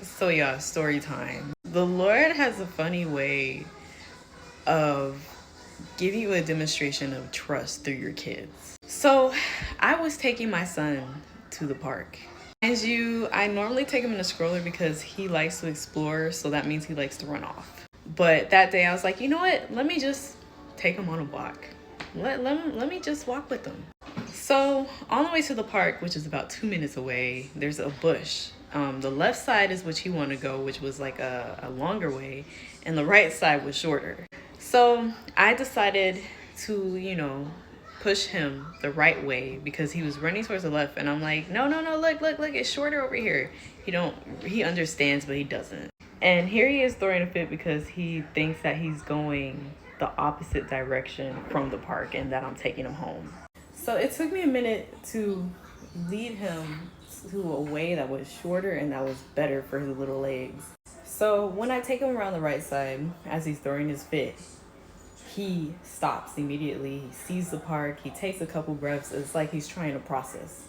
So yeah, story time. The Lord has a funny way of giving you a demonstration of trust through your kids. So I was taking my son to the park. As you, I normally take him in a stroller because he likes to explore, so that means he likes to run off. But that day I was like, you know what? Let me just take him on a walk. Let me just walk with him. So on the way to the park, which is about 2 minutes away, there's a bush. The left side is which he wanted to go, which was like a longer way, and the right side was shorter. So I decided to, push him the right way because he was running towards the left, and I'm like, no, no, no, look, it's shorter over here. He understands, but he doesn't. And here he is throwing a fit because he thinks that he's going the opposite direction from the park and that I'm taking him home. So it took me a minute to lead him to a way that was shorter and that was better for his little legs. So when I take him around the right side as he's throwing his fit, he stops immediately. He sees the park. He takes a couple breaths. It's like he's trying to process.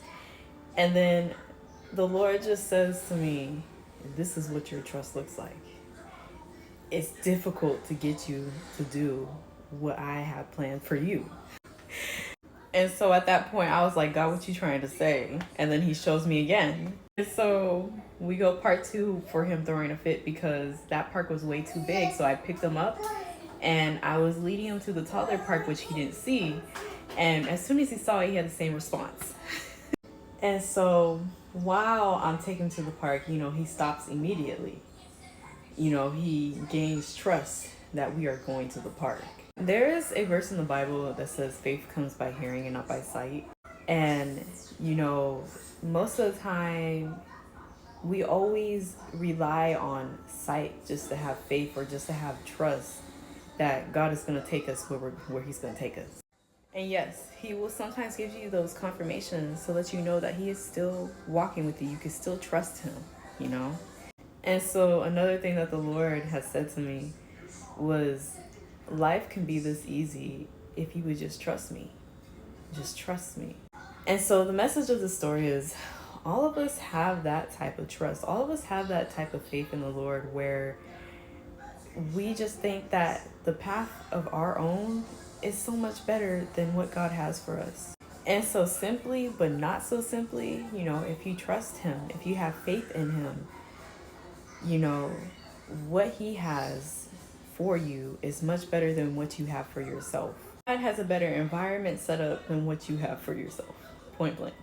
And then the Lord just says to me, this is what your trust looks like. It's difficult to get you to do what I have planned for you. And so at that point, I was like, God, what you trying to say? And then he shows me again. And so we go part two for him throwing a fit because that park was way too big. So I picked him up and I was leading him to the taller park, which he didn't see. And as soon as he saw it, he had the same response. And so while I'm taking him to the park, he stops immediately. He gains trust that we are going to the park. There is a verse in the Bible that says faith comes by hearing and not by sight. And, most of the time, we always rely on sight just to have faith or just to have trust that God is going to take us where he's going to take us. And yes, he will sometimes give you those confirmations so that you know that he is still walking with you. You can still trust him, And so another thing that the Lord has said to me was, life can be this easy if you would just trust me. Just trust me. And so the message of the story is, all of us have that type of trust. All of us have that type of faith in the Lord where we just think that the path of our own is so much better than what God has for us. And so simply, but not so simply, if you trust him, if you have faith in him, what he has for you is much better than what you have for yourself. God has a better environment set up than what you have for yourself. Point blank.